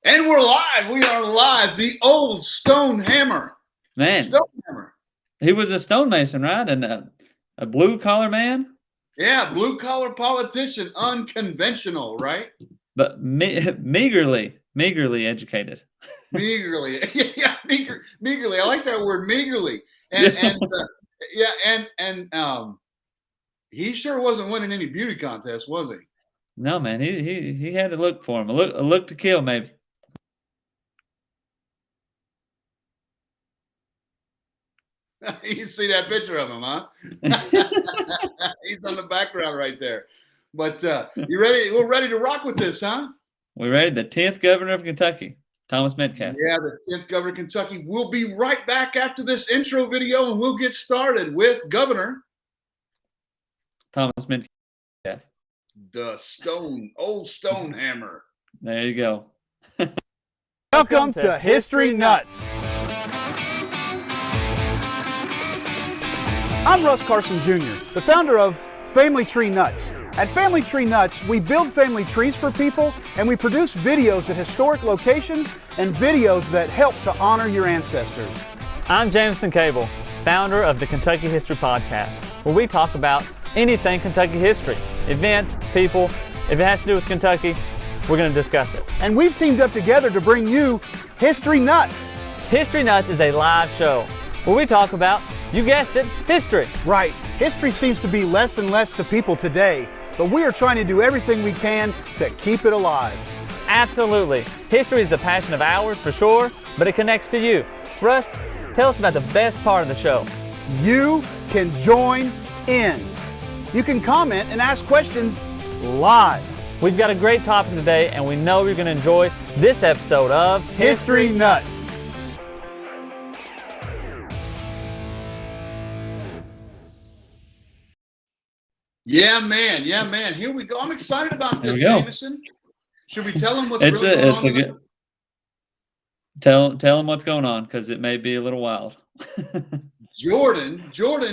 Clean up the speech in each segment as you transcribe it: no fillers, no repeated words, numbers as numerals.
And we're live. We are live. The old stone hammer. Man, Stone hammer. he was a stonemason, right? And a blue-collar man? Yeah, blue-collar politician. Unconventional, right? But meagerly educated. Meagerly. Yeah, meagerly. I like that word, meagerly. And he sure wasn't winning any beauty contests, was he? No, man, he had to look for him. A look to kill, maybe. You see that picture of him, huh? He's on the background right there. But you ready? We're ready to rock with this, huh? We ready? The 10th governor of Kentucky, Thomas Metcalfe. Yeah, the 10th governor of Kentucky. We'll be right back after this intro video, and we'll get started with Governor Thomas Metcalfe. The old stone hammer. There you go. Welcome to History Nuts. I'm Russ Carson Jr., the founder of Family Tree Nuts. At Family Tree Nuts, we build family trees for people, and we produce videos at historic locations and videos that help to honor your ancestors. I'm Jameson Cable, founder of the Kentucky History Podcast, where we talk about anything Kentucky history, events, people. If it has to do with Kentucky, we're going to discuss it. And we've teamed up together to bring you History Nuts. History Nuts is a live show where we talk about, you guessed it, history. Right. History seems to be less and less to people today, but we are trying to do everything we can to keep it alive. Absolutely. History is a passion of ours for sure, but it connects to you. Russ, tell us about the best part of the show. You can join in. You can comment and ask questions live. We've got a great topic today, and we know you're going to enjoy this episode of History Nuts. Yeah, man. Here we go. I'm excited about this, Jameson. Should we tell them what's Good. Tell them what's going on, because it may be a little wild. Jordan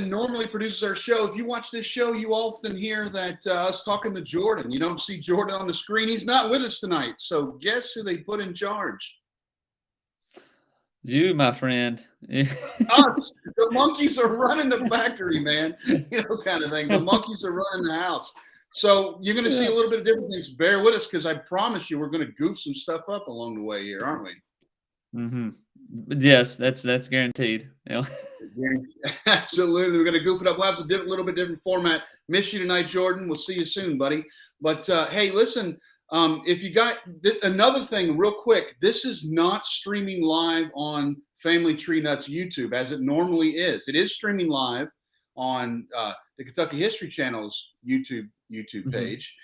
normally produces our show. If you watch this show, you often hear that us talking to Jordan. You don't see Jordan on the screen. He's not with us tonight. So guess who they put in charge? You, my friend. Us. The monkeys are running the factory, man. Kind of thing. The monkeys are running the house. So you're going to see a little bit of different things. Bear with us, because I promise you we're going to goof some stuff up along the way here, aren't we? Mm-hmm. Yes, that's guaranteed. Absolutely. We're going to goof it up. We'll have a little bit different format. Miss you tonight, Jordan. We'll see you soon, buddy. But hey, listen, if you got another thing real quick, this is not streaming live on Family Tree Nuts YouTube as it normally is. It is streaming live on the Kentucky History Channel's YouTube page.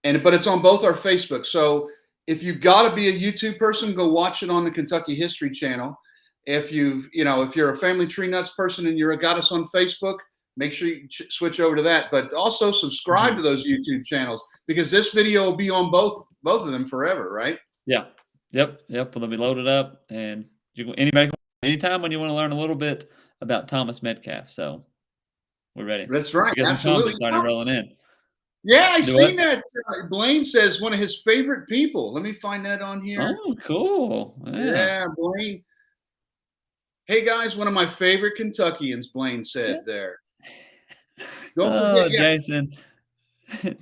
But it's on both our Facebook. So if you've got to be a YouTube person, go watch it on the Kentucky History Channel. If you're a Family Tree Nuts person and you've got us on Facebook, make sure you switch over to that. But also subscribe to those YouTube channels, because this video will be on both of them forever, right? Yeah. Yep. Well, they'll be loaded up, and anytime when you want to learn a little bit about Thomas Metcalfe. So we're ready. That's right. Absolutely. Started rolling in. Yeah, I seen that. Blaine says one of his favorite people. Let me find that on here. Oh, cool. Yeah, Blaine. Hey, guys, one of my favorite Kentuckians, Blaine said there. Don't forget, Jason.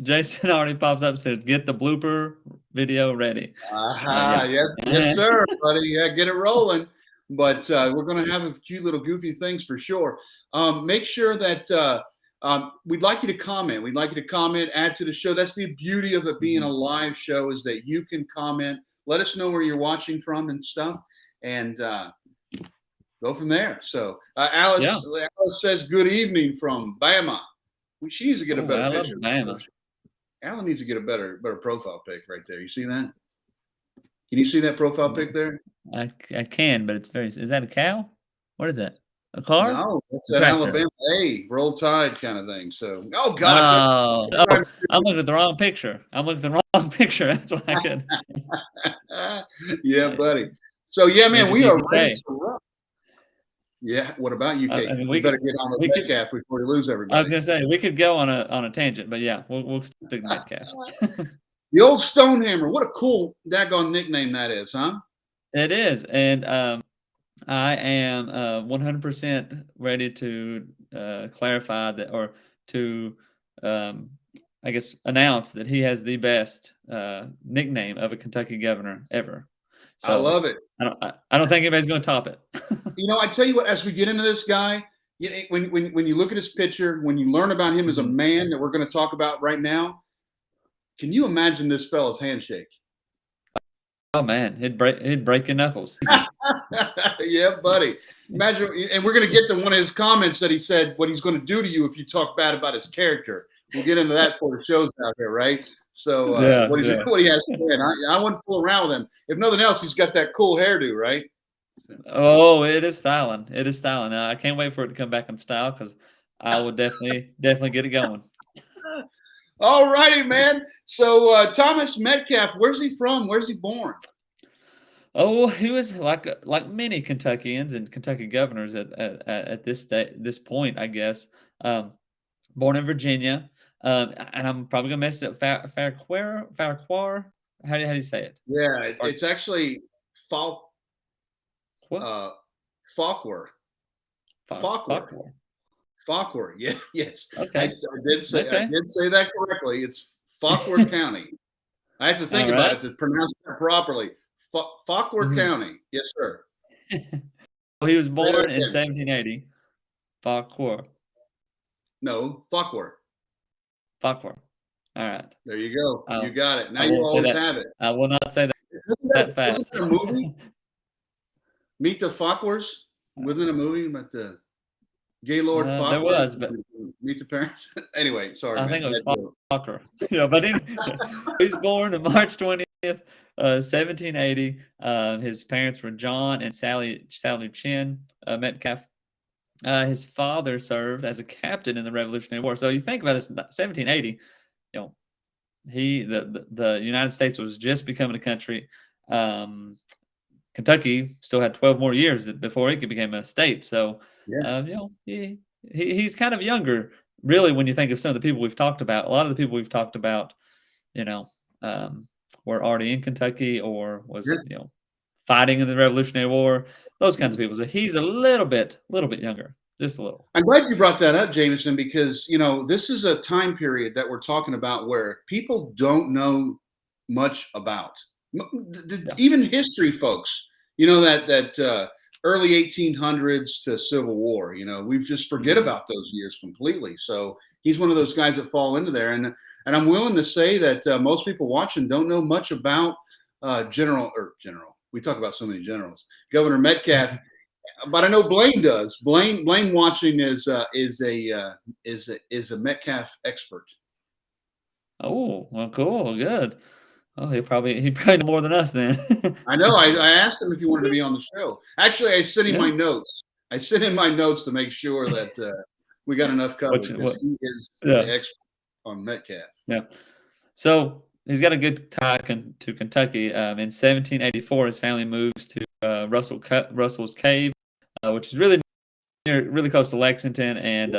Jason already pops up and says, get the blooper video ready. Yes, sir, buddy. Yeah, get it rolling. But we're going to have a few little goofy things for sure. Make sure that we'd like you to comment. We'd like you to comment, add to the show. That's the beauty of it being a live show, is that you can comment. Let us know where you're watching from and stuff, and go from there. So Alice says, good evening from Bama. She needs to get a better picture. Bama. Alan needs to get a better profile pic right there. You see that? Can you see that profile pic there? I can, but is that a cow? What is that? A car? No, it's that Alabama Roll Tide kind of thing. So, oh gosh. I'm looking at the wrong picture. That's why I could. Yeah, buddy. So, yeah, man, we are ready to rock. Yeah, what about you, Kate? We better get on the Metcalfe before we lose everybody. I was going to say, we could go on a tangent, but yeah, we'll stick to Metcalfe. The old Stonehammer. What a cool daggone nickname that is, huh? It is, and I am 100% ready to clarify that, or to, um, I guess, announce that he has the best nickname of a Kentucky governor ever. I So love it. I don't think anybody's going to top it. I tell you what, as we get into this guy, when you look at his picture, when you learn about him as a Mhm. man that we're going to talk about right now, can you imagine this fella's handshake? Oh man, he'd break your knuckles. Easy. Yeah, buddy. Imagine, and we're going to get to one of his comments that he said what he's going to do to you if you talk bad about his character. We'll get into that before the show's out here, right? So Yeah, what yeah. he has to say, and I wouldn't fool around with him. If nothing else, he's got that cool hairdo, right? Oh, it is styling. It is styling. I can't wait for it to come back in style because I will definitely get it going. All righty, man. So Thomas Metcalfe, where's he from? Where's he born? Oh, he was like many Kentuckians and Kentucky governors at this point, I guess. Born in Virginia, and I'm probably gonna mess it up. Farquhar. How do you say it? Yeah, Or it's actually Falk, what? Falkwer. Falkwer. Farquhar. Falkwer. Yeah, yes. I Okay. did say Okay. that correctly. It's Falkwer County. I have to think All about it right. to pronounce that properly. Falkwer Mhm. County. Yes, sir. Well, he was Say that born in again. 1780. Farquhar. No, Falkwer. Farquhar. All right. There you go. You Oh, got it. Now I you won't say always that. have it. I will not say that Wasn't fast. there a movie? Meet the Falkwers? Wasn't it a movie about the Gaylord There Falkwers? was, but Meet the Parents? Anyway, sorry, I man. think it was Bad joke. Falkner. Yeah, but he was born on March 20th, 1780. His parents were John and Sally Chin Metcalfe. His father served as a captain in the Revolutionary War. So you think about this, 1780. You know, the United States was just becoming a country. Kentucky still had 12 more years before it became a state. So, Yeah. he's kind of younger, really, when you think of some of the people we've talked about. A lot of the people we've talked about, you know, were already in Kentucky or was, Yeah. fighting in the Revolutionary War, those kinds of people. So he's a little bit younger, just a little. I'm glad you brought that up, Jameson, because this is a time period that we're talking about where people don't know much about. Yeah. Even history folks, that early 1800s to Civil War. We just forget Mhm. about those years completely. So he's one of those guys that fall into there, and I'm willing to say that most people watching don't know much about General. We talk about so many generals, Governor Metcalfe. But I know Blaine does. Blaine watching is a Metcalfe expert. Oh, well, cool, good. Oh, he probably know more than us then. I know. I asked him if he wanted to be on the show. Actually, I sent him Yeah. my notes. I sent him my notes to make sure that we got enough covered because he is Yeah. the expert on Metcalfe. Yeah. So he's got a good tie to Kentucky. In 1784, his family moves to Russell's Cave, which is really close to Lexington, and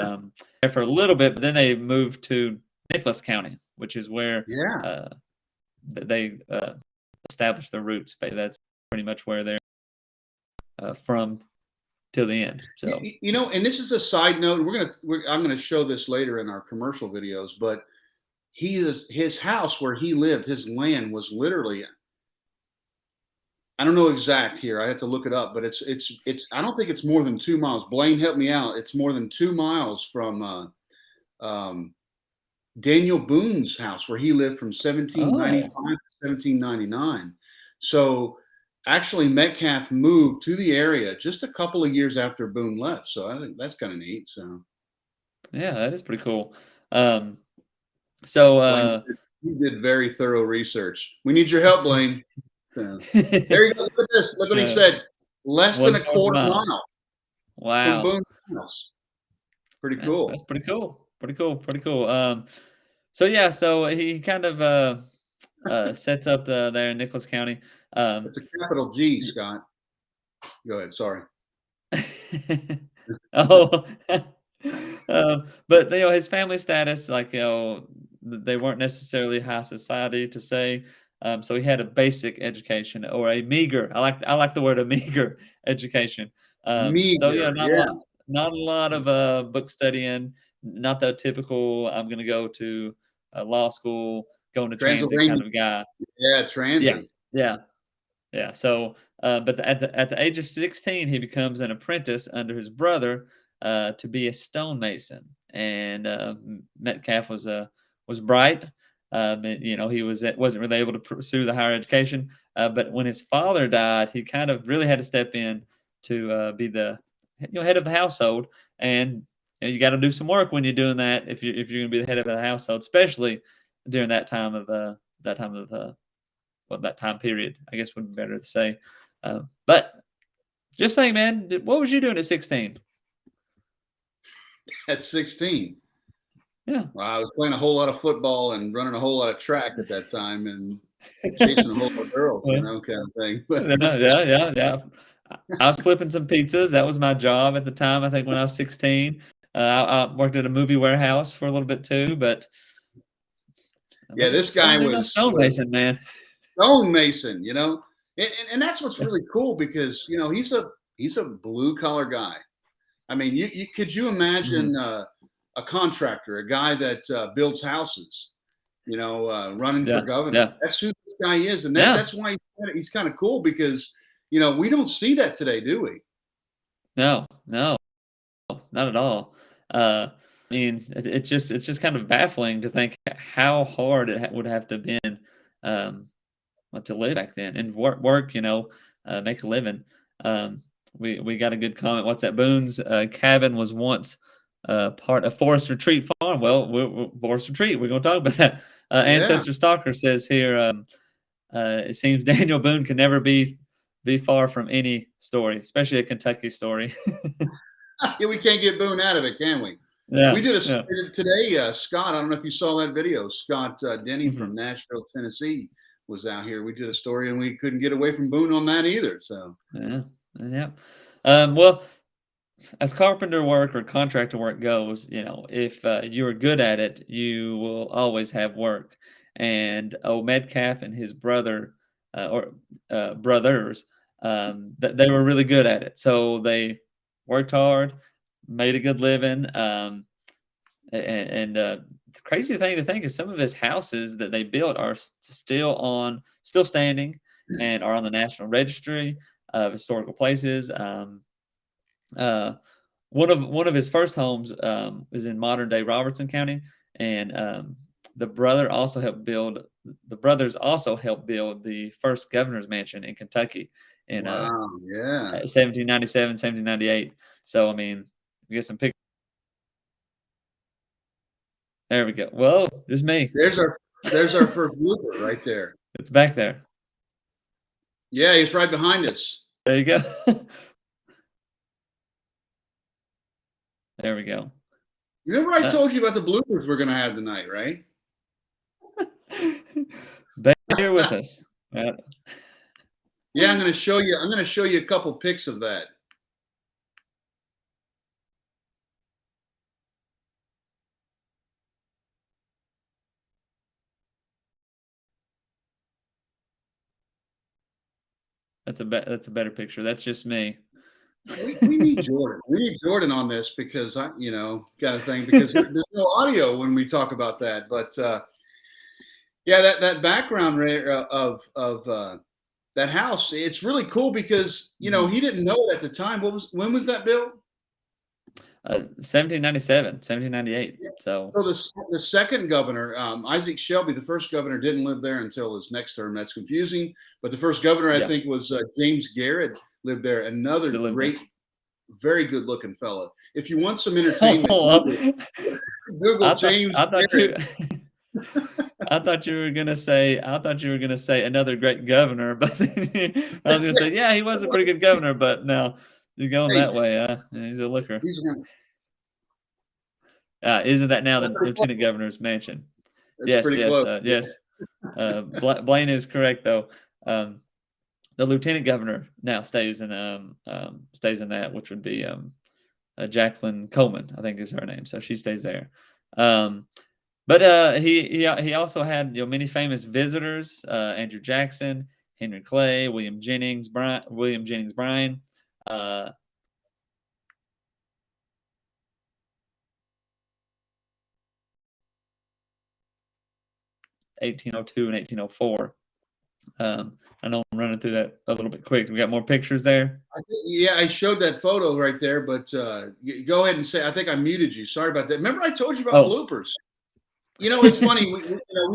there for a little bit. But then they moved to Nicholas County, which is where Yeah. they established their roots. But that's pretty much where they're from till the end. So And this is a side note. I'm gonna show this later in our commercial videos, but his house where he lived, his land was literally, I don't know exact here. I have to look it up, but it's I don't think it's more than 2 miles. Blaine, help me out. It's more than 2 miles from Daniel Boone's house where he lived from 1795 to 1799. So actually Metcalfe moved to the area just a couple of years after Boone left. So I think that's kind of neat. So yeah, that is pretty cool. So Blaine, you did very thorough research. We need your help, Blaine. So, there you go. Look at this. Look what he said. Less than a 1/4 quarter mile. mile from Wow. Boone's house. Pretty Yeah, cool. that's pretty cool. Pretty cool. Pretty cool. So he kind of sets up there in Nicholas County. It's a capital G, Scott. Go ahead. Sorry. Oh, but his family status, like they weren't necessarily high society to say. So he had a basic education or a meager. I like the word a meager education. So yeah, Meager, yeah. not a lot of book studying. Not the typical. I'm going to go to law school, going to transit Transylvania, kind of guy. yeah, Yeah, transy. yeah. Yeah. So, but at the age of 16, he becomes an apprentice under his brother to be a stonemason. And Metcalfe was bright. He wasn't really able to pursue the higher education. But when his father died, he kind of really had to step in to be the head of the household. And you got to do some work when you're doing that if you're going to be the head of the household, especially during that time period, I guess would be better to say. But just saying, man, what was you doing at 16? At 16. Yeah. Well, I was playing a whole lot of football and running a whole lot of track at that time and chasing a whole lot of girls, Yeah. kind of thing. But Yeah. I was flipping some pizzas. That was my job at the time. I think when I was 16, I worked at a movie warehouse for a little bit too. But yeah, this guy was stonemason, man. stonemason, and that's what's really cool because he's a blue collar guy. I mean, could you imagine a contractor, a guy that builds houses, running for governor? Yeah. That's who this guy is, and Yeah. that's why he's kind of cool because we don't see that today, do we? No, not at all. I mean, it's just kind of baffling to think how hard it would have to have been to live back then and work, make a living. We got a good comment. What's that? Boone's cabin was once part of Forest Retreat Farm. Well, Forest Retreat. We're going to talk about that. Ancestor Stalker says here. It seems Daniel Boone can never be far from any story, especially a Kentucky story. Yeah, we can't get Boone out of it, can we? Yeah, We did a yeah. story today, Scott. I don't know if you saw that video. Scott Denny from Nashville, Tennessee, was out here. We did a story, and we couldn't get away from Boone on that either. So Yeah. Well, as carpenter work or contractor work goes, if you're good at it, you will always have work. And Metcalfe and his brother or brothers, they were really good at it. So they worked hard, made a good living. And the crazy thing to think is some of his houses that they built are still standing, and are on the National Registry of Historical Places. One of his first homes is in modern day Robertson County, and the brothers also helped build the first governor's mansion in Kentucky in wow, yeah. 1797, 1798. So I mean, you get some pictures. There we go. Whoa, there's me. There's our first blooper right there. It's back there. Yeah, he's right behind us. There you go. There we go. Remember I told you about the bloopers we're going to have tonight, right? Bear with us. Yeah, I'm going to show you a couple pics of that. That's a better picture. That's just me. We need Jordan. We need Jordan on this because got a thing because there's no audio when we talk about that. But yeah, that background of that house, it's really cool because he didn't know it at the time. When was that built? 1797, 1798. So the second governor, Isaac Shelby, the first governor, didn't live there until his next term. That's confusing. But the first governor, I think, was James Garrett, lived there. Another great, very good looking fella. If you want some entertainment, Google James Garrett. I thought you were gonna say another great governor, but I was gonna say, yeah, he was a pretty good governor, but no, you're going that way. He's a looker. Isn't that now the lieutenant governor's mansion? That's pretty close. Yes. Blaine is correct though. The lieutenant governor now stays in that, which would be Jacqueline Coleman, I think is her name. So she stays there. But he also had many famous visitors: Andrew Jackson, Henry Clay, William Jennings Bryan. Uh, 1802 and 1804. I know I'm running through that a little bit quick. We got more pictures there. Yeah, I showed that photo right there, but go ahead and say. I think I muted you. Sorry about that. Remember, I told you about bloopers. It's funny. We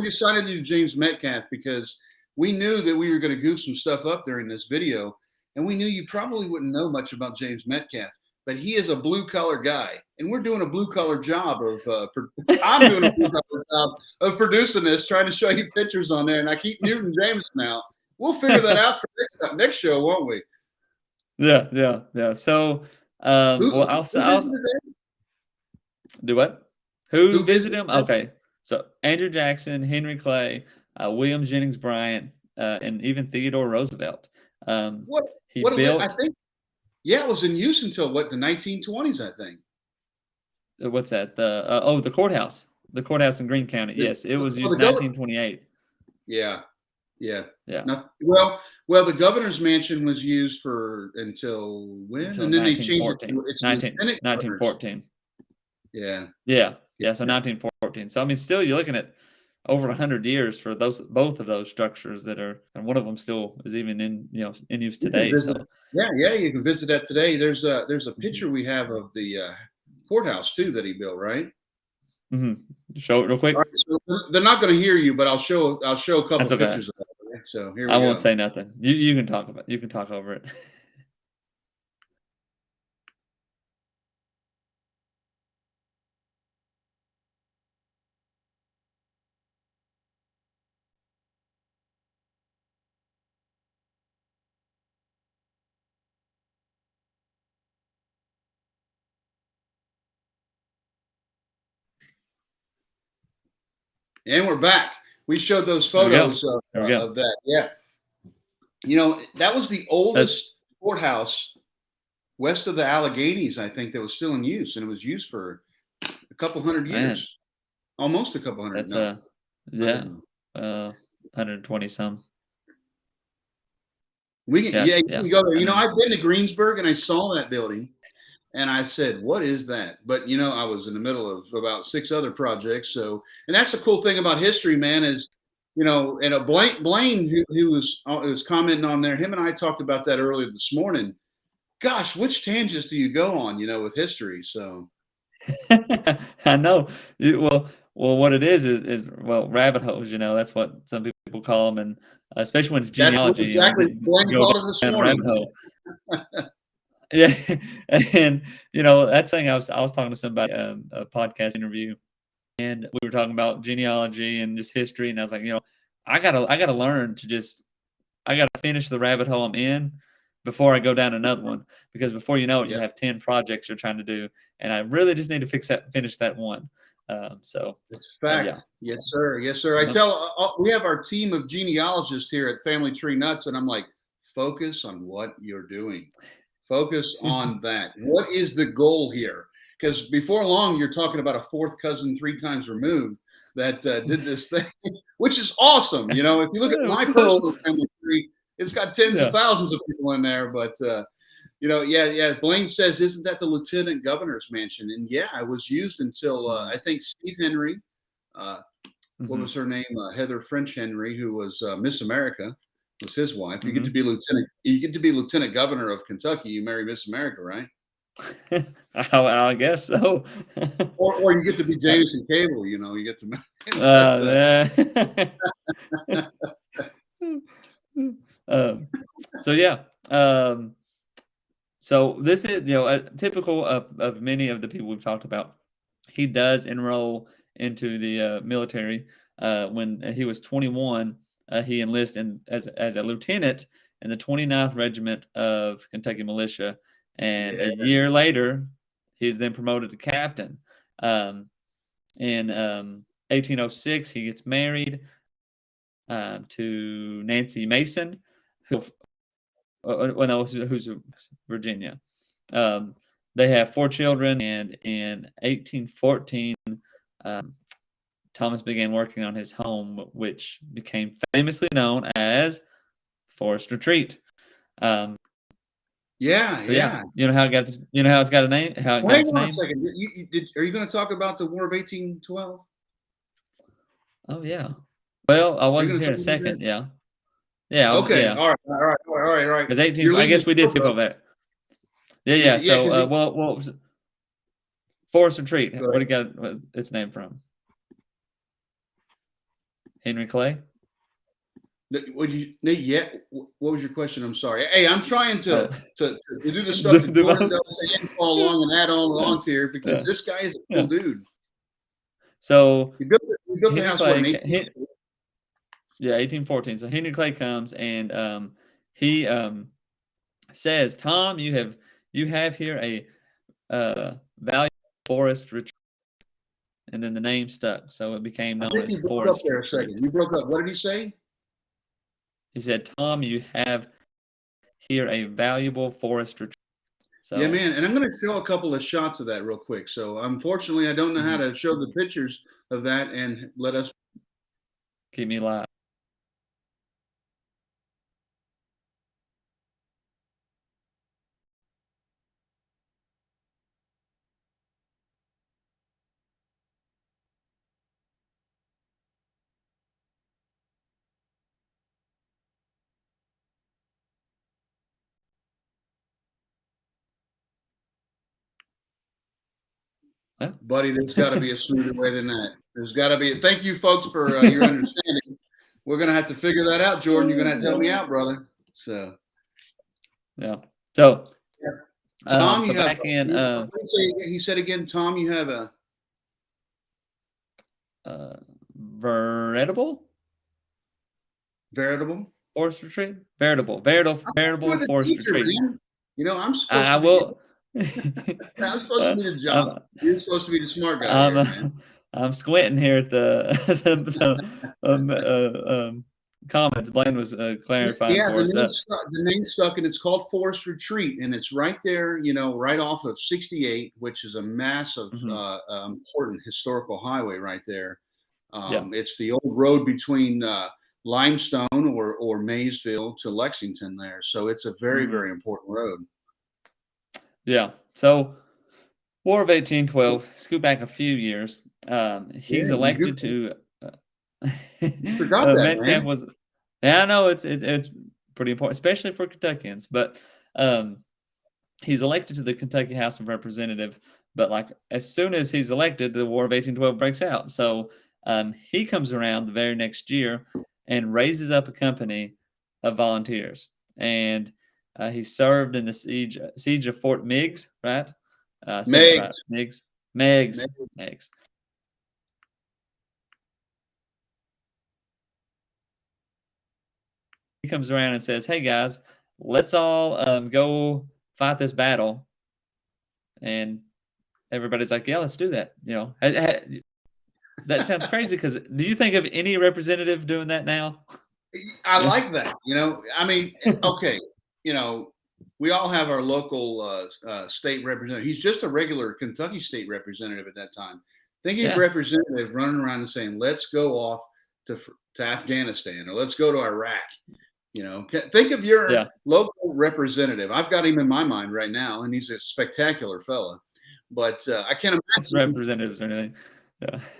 decided to do James Metcalfe because we knew that we were going to goof some stuff up during this video, and we knew you probably wouldn't know much about James Metcalfe, but he is a blue collar guy, and we're doing a blue collar job of. I'm doing a blue collar job of producing this, trying to show you pictures on there, and I keep muting James now. We'll figure that out for next show, won't we? Yeah. So, I'll do what? Who visited him? Okay. So Andrew Jackson, Henry Clay, William Jennings Bryan, and even Theodore Roosevelt. He built. I think, yeah, it was in use until the 1920s, I think. What's that? The courthouse. The courthouse in Greene County. Yes, it was used in 1928. Yeah. Well, the governor's mansion was used until when? And then they changed it. It's 1914. Yeah. So 1914. So I mean, still, you're looking at over 100 years for both of those structures that are, and one of them still is even in use today. So yeah, you can visit that today. There's a picture we have of the courthouse too that he built, right? Mm-hmm. Show it real quick. Right, so they're not going to hear you, but I'll show a couple pictures of that. So here we go. I won't say nothing. You can talk over it. And we're back. We showed those photos of that. Yeah. That was the oldest courthouse west of the Alleghenies, I think, that was still in use. And it was used for a couple hundred years. Almost a couple hundred. That's 120 some. You can go there. I've been to Greensburg and I saw that building. And I said, what is that? But, I was in the middle of about 6 other projects. So, and that's the cool thing about history, man, is, and Blaine, who was commenting on there, him and I talked about that earlier this morning. Gosh, which tangents do you go on, with history? So. I know. Well, what it is rabbit holes, that's what some people call them. And especially when it's genealogy. That's exactly Blaine called it this morning. Yeah, and that thing I was talking to somebody a podcast interview, and we were talking about genealogy and just history, and I was like, I gotta learn to I gotta finish the rabbit hole I'm in before I go down another one, because before you know it, you have 10 projects you're trying to do, and I really just need to finish that one. So it's fact. Yes, sir. We have our team of genealogists here at Family Tree Nuts, and I'm like, focus on what you're doing. Focus on that. What is the goal here? Because before long, you're talking about a 4th cousin 3 times removed that did this thing, which is awesome. If you look at my personal family tree, it's got tens of thousands of people in there. But, Blaine says, isn't that the lieutenant governor's mansion? And it was used until I think Steve Henry, what was her name? Heather French Henry, who was Miss America. Was his wife. You get to be lieutenant. You get to be lieutenant governor of Kentucky. You marry Miss America, right? I guess so. or you get to be Jameson Cable. You get to. So this is typical of many of the people we've talked about. He does enroll into the military when he was 21. He enlists as a lieutenant in the 29th Regiment of Kentucky Militia, and a year later, he's then promoted to captain. In 1806, he gets married to Nancy Mason, who's Virginia. They have 4 children, and in 1814, Thomas began working on his home, which became famously known as Forest Retreat. Yeah, So yeah. you know how it got you know how it's got a name, how it Well, got hang its on a name? second. Are you going to talk about the War of 1812? Oh yeah. Well, I Are you was going to here in talk a about that? second. Yeah. Yeah. Okay. Yeah. All right. All right. All right. All right. Because 18. You're I leading the guess we did story, skip bro. over that. Yeah. Yeah. Yeah. Yeah. So, Because what was Forest Retreat? go What ahead. it got its name from? Henry Clay. Would you? Yeah. What was your question? I'm sorry. Hey, I'm trying Oh. to do the stuff that The Jordan vote. does and follow along and add Yeah. on to here because Yeah. this guy is a Yeah. cool dude. So He built the Henry house what in Clay. 18? Yeah, 1814. So Henry Clay comes and he says, "Tom, you have here a valuable forest retreat," and then the name stuck, so it became I known think as you broke up Forest there a Retreat. second. You broke up. What did he say? He said, "Tom, you have here a valuable forest retreat." Yeah, So man. And I'm going to show a couple of shots of that real quick. So unfortunately, I don't know how to show the pictures of that and let us. keep me alive. Yeah. Buddy, there's got to be a smoother way than that. There's got to be. Thank you, folks, for your understanding. We're going to have to figure that out, Jordan. You're going to have to help me out, brother. So, Yeah. So, Tom, so you have. back in He said again, Tom, you have a veritable veritable. forest retreat. Veritable You're the forest teacher, retreat. man. You know, I'm supposed I to be. will. I'm supposed to be the job. You're supposed to be the smart guy I'm here, man. I'm squinting here at the comments. Blaine was clarifying Yeah, for us. the name stuck, and it's called Forest Retreat, and it's right there, right off of 68, which is a massive, important historical highway right there. It's the old road between Limestone or Maysville to Lexington there, so it's a very, very important road. Yeah. So, War of 1812. Scoot back a few years. He's Yeah, elected to. you forgot that, Metcalfe man. was. Yeah, I know it's pretty important, especially for Kentuckians. But he's elected to the Kentucky House of Representatives. But like as soon as he's elected, the War of 1812 breaks out. So he comes around the very next year and raises up a company of volunteers, and he served in the siege of Fort Meigs, right? Said it right. Meigs. He comes around and says, "Hey guys, let's all go fight this battle." And everybody's like, "Yeah, let's do that." That sounds crazy. Because do you think of any representative doing that now? I like that. I mean, okay, we all have our local state representative. He's just a regular Kentucky state representative at that time. Think of representative running around and saying, "Let's go off to Afghanistan," or "Let's go to Iraq." Think of your local representative. I've got him in my mind right now, and he's a spectacular fella. But I can't imagine representatives or anything.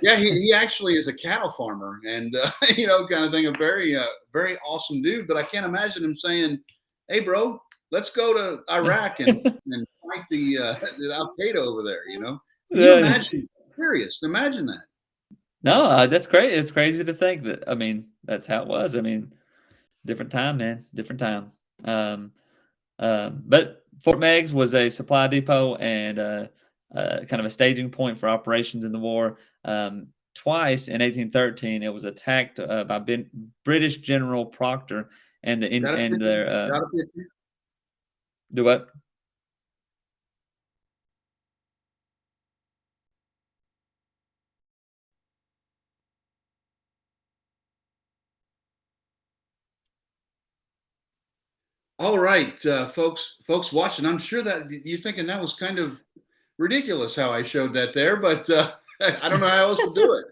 Yeah, he actually is a cattle farmer, and kind of thing. A very very awesome dude. But I can't imagine him saying, "Hey, bro, let's go to Iraq and fight the Al Qaeda over there." Can you imagine? Serious? Imagine that. No, that's great. It's crazy to think that. I mean, that's how it was. I mean, different time, man. Different time. But Fort Meigs was a supply depot and kind of a staging point for operations in the war. Twice in 1813, it was attacked by British General Proctor and their. Do what? All right, folks watching. I'm sure that you're thinking that was kind of ridiculous how I showed that there, but I don't know how else to do it.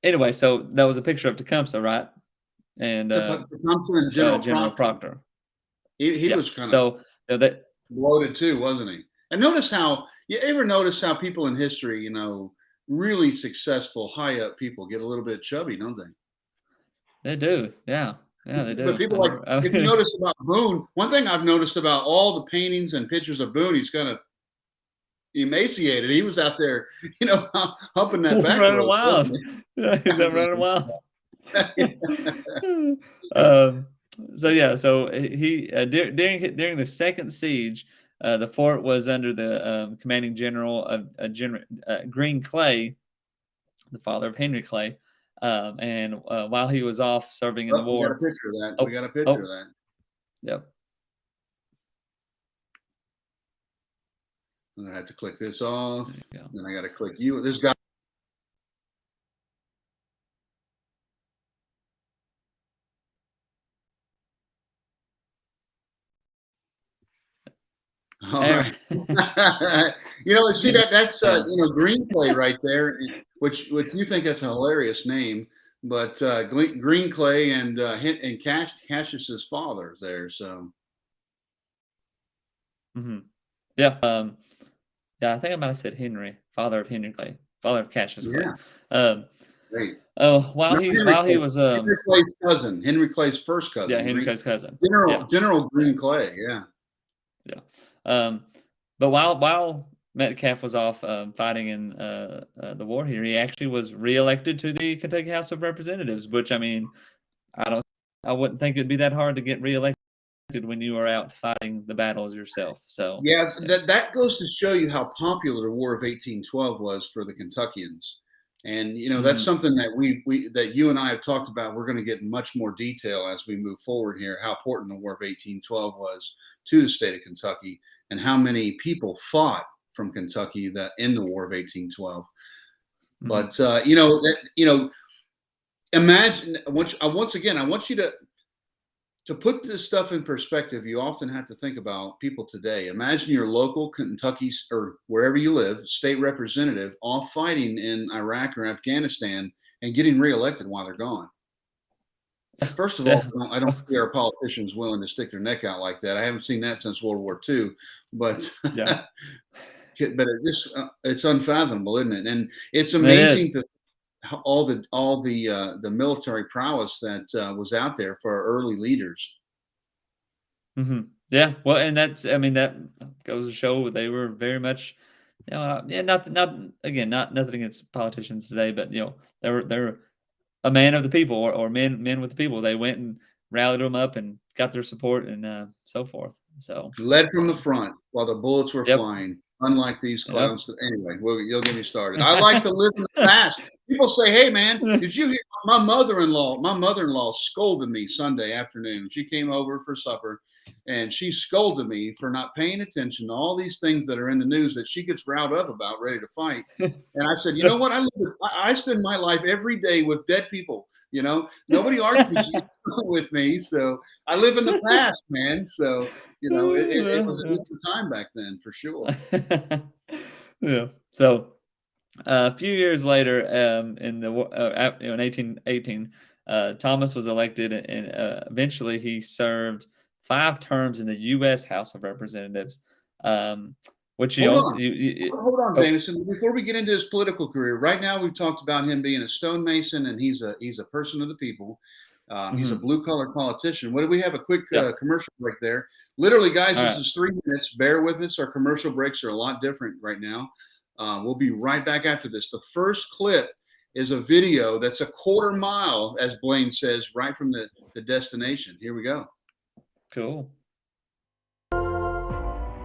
Anyway, so that was a picture of Tecumseh, right? And Tecumseh and General Proctor. He was kind of so that bloated too, wasn't he? And notice how you ever notice how people in history, you know, really successful, high up people get a little bit chubby, don't they? They do, yeah, they do. But people if you notice about Boone, one thing I've noticed about all the paintings and pictures of Boone, he's kind of emaciated. He was out there, you know, humping that back running rope, wild. He's running wild. So he during the second siege, the fort was under the commanding general of Green Clay, the father of Henry Clay, and while he was off serving in the war, we got a picture of that. We got a picture of that. Yep. I'm gonna have to click this off. Then I got to click you. There's got. All right. You know, see that's you know, Green Clay right there, which you think that's a hilarious name, but Green Clay and Cassius's father there. So. Yeah. Yeah, I think I might have said Henry, father of Henry Clay, father of Cassius Clay. Great. Oh, while he was Henry Clay's cousin, Henry Clay's first cousin. Yeah, Henry Clay's cousin. General Green Clay. Yeah. But while Metcalfe was off fighting in the war here, he actually was reelected to the Kentucky House of Representatives. Which, I mean, I wouldn't think it'd be that hard to get reelected when you are out fighting the battles yourself. So yeah, that goes to show you how popular the War of 1812 was for the Kentuckians. And you know, that's something that that you and I have talked about. We're going to get much more detail as we move forward here, how important the War of 1812 was to the state of Kentucky and how many people fought from Kentucky that in the War of 1812. But imagine once again, I want you to put this stuff in perspective. You often have to think about people today. Imagine your local Kentucky or wherever you live, state representative, all fighting in Iraq or Afghanistan and getting reelected while they're gone. First of all, I don't see our politicians willing to stick their neck out like that. I haven't seen that since World War II, but it's unfathomable, isn't it? And it's amazing that all the military prowess that was out there for our early leaders. Yeah, well, and that goes to show they were very much, not nothing against politicians today, but you know, they're a man of the people or men with the people. They went and rallied them up and got their support and so forth. So led from the front while the bullets were flying. Unlike these clowns. Anyway, you'll get me started. I like to live in the past. People say, "Hey, man, did you hear my mother-in-law?" My mother-in-law scolded me Sunday afternoon. She came over for supper, and she scolded me for not paying attention to all these things that are in the news that she gets riled up about, ready to fight. And I said, "You know what? I spend my life every day with dead people. You know, nobody argues with me, so I live in the past, man." So you know, it was a different time back then, for sure. Yeah. So a few years later, in 1818, Thomas was elected, and eventually he served 5 terms in the U.S. House of Representatives. Hold on, Jameson. Before we get into his political career, right now we've talked about him being a stonemason, and he's a person of the people. He's a blue-collar politician. What do we have? A quick commercial break there. Literally, guys, this is 3 minutes. Bear with us. Our commercial breaks are a lot different right now. We'll be right back after this. The first clip is a video that's a quarter mile, as Blaine says, right from the destination. Here we go. Cool.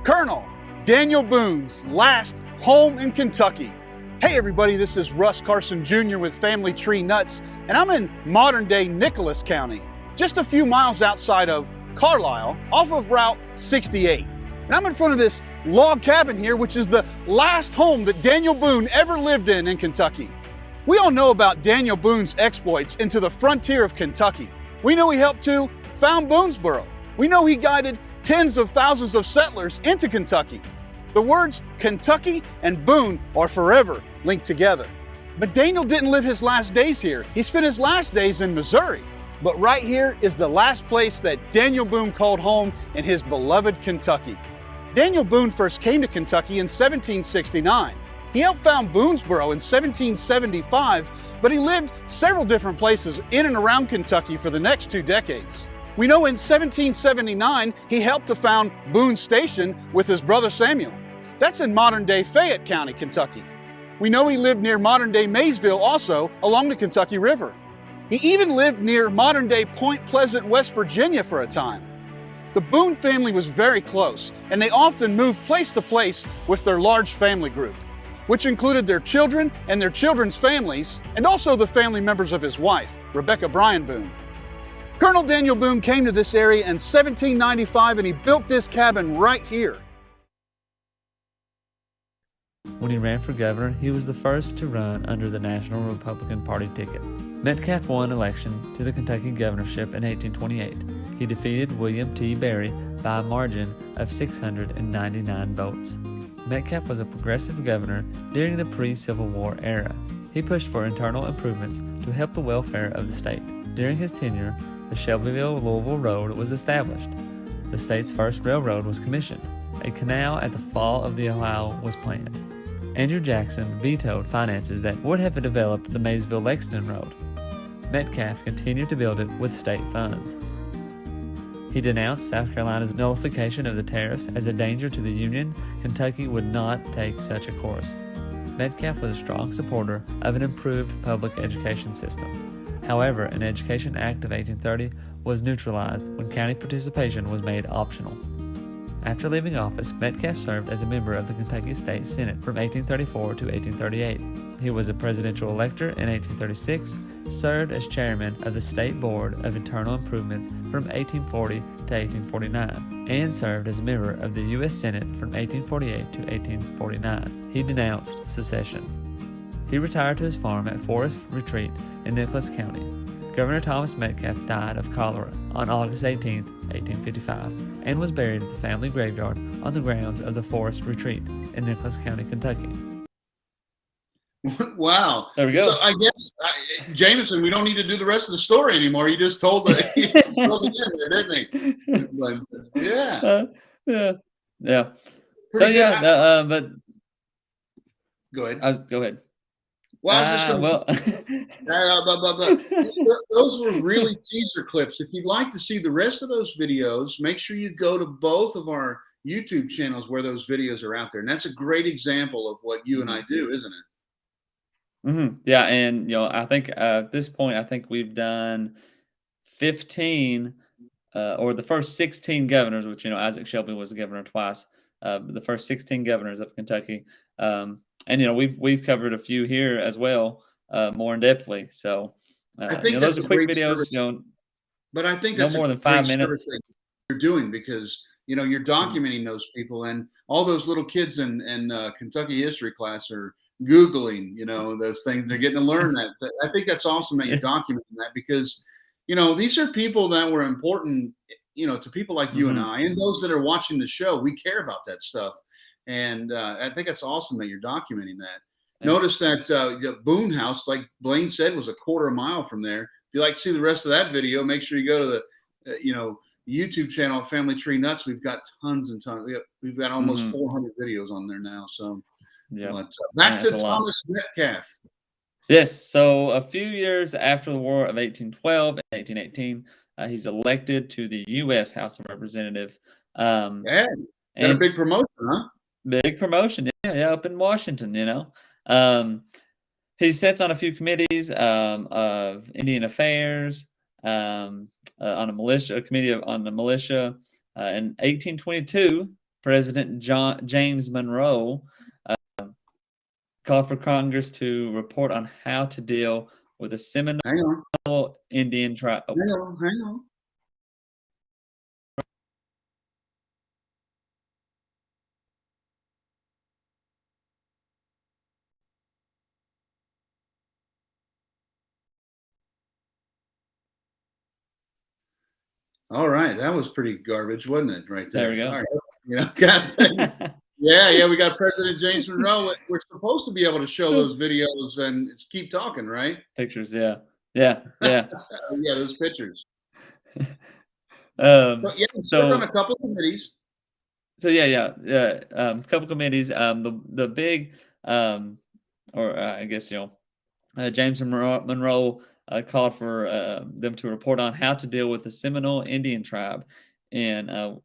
Colonel Daniel Boone's last home in Kentucky. Hey everybody, this is Russ Carson Jr. with Family Tree Nuts, and I'm in modern-day Nicholas County, just a few miles outside of Carlisle, off of Route 68. And I'm in front of this log cabin here, which is the last home that Daniel Boone ever lived in Kentucky. We all know about Daniel Boone's exploits into the frontier of Kentucky. We know he helped to found Boonesboro. We know he guided tens of thousands of settlers into Kentucky. The words Kentucky and Boone are forever linked together. But Daniel didn't live his last days here. He spent his last days in Missouri. But right here is the last place that Daniel Boone called home in his beloved Kentucky. Daniel Boone first came to Kentucky in 1769. He helped found Boonesboro in 1775, but he lived several different places in and around Kentucky for the next 2 decades. We know in 1779, he helped to found Boone Station with his brother Samuel. That's in modern-day Fayette County, Kentucky. We know he lived near modern-day Maysville also along the Kentucky River. He even lived near modern-day Point Pleasant, West Virginia for a time. The Boone family was very close, and they often moved place to place with their large family group, which included their children and their children's families, and also the family members of his wife, Rebecca Bryan Boone. Colonel Daniel Boone came to this area in 1795, and he built this cabin right here. When he ran for governor, he was the first to run under the National Republican Party ticket. Metcalfe won election to the Kentucky governorship in 1828. He defeated William T. Berry by a margin of 699 votes. Metcalfe was a progressive governor during the pre-Civil War era. He pushed for internal improvements to help the welfare of the state. During his tenure, the Shelbyville-Louisville Road was established. The state's first railroad was commissioned. A canal at the Fall of the Ohio was planned. Andrew Jackson vetoed finances that would have developed the Maysville-Lexington Road. Metcalfe continued to build it with state funds. He denounced South Carolina's nullification of the tariffs as a danger to the Union. Kentucky would not take such a course. Metcalfe was a strong supporter of an improved public education system. However, an Education Act of 1830 was neutralized when county participation was made optional. After leaving office, Metcalfe served as a member of the Kentucky State Senate from 1834 to 1838. He was a presidential elector in 1836, served as chairman of the State Board of Internal Improvements from 1840 to 1849, and served as a member of the U.S. Senate from 1848 to 1849. He denounced secession. He retired to his farm at Forest Retreat in Nicholas County. Governor Thomas Metcalfe died of cholera on August 18, 1855, and was buried at the family graveyard on the grounds of the Forest Retreat in Nicholas County, Kentucky. Wow. There we go. So I guess, Jameson, we don't need to do the rest of the story anymore. You just told it in there, didn't he? But, yeah. Yeah. Pretty So, good. but Go ahead. go ahead. Well, I was just going to say, those were really teaser clips. If you'd like to see the rest of those videos, make sure you go to both of our YouTube channels where those videos are out there. And that's a great example of what you and I do, isn't it? Mm-hmm. Yeah, and I think at this point, I think we've done 15, or the first 16 governors, which Isaac Shelby was the governor twice. The first 16 governors of Kentucky, and we've covered a few here as well, more in depthly. So I think those are quick videos. Service. But I think no that's more than 5 minutes you're doing, because you're documenting those people, and all those little kids in Kentucky history class are Googling, those things. They're getting to learn that. I think that's awesome that you're documenting that, because, these are people that were important, to people like you and I, and those that are watching the show. We care about that stuff. And I think it's awesome that you're documenting that. Yeah. Notice that Boone House, like Blaine said, was a quarter mile from there. If you like to see the rest of that video, make sure you go to the, YouTube channel, Family Tree Nuts. We've got tons and tons. We've got almost 400 videos on there now. So back to Thomas Metcalfe. Yes. So a few years after the War of 1812 and 1818, he's elected to the U.S. House of Representatives. Got a big promotion, huh? Big promotion, yeah, up in Washington, He sits on a few committees of Indian Affairs, on a militia committee on the militia. In 1822, President James Monroe called for Congress to report on how to deal with a Seminole Indian tribe. Hang on. All right, that was pretty garbage, wasn't it? Right there. There we go. All right. Yeah, we got President James Monroe. We're supposed to be able to show those videos and keep talking, right? Pictures, yeah. Yeah. Yeah, those pictures. Um, But yeah, we served on so a couple of committees. so yeah. Couple committees. The big or I guess James Monroe called for them to report on how to deal with the Seminole Indian tribe in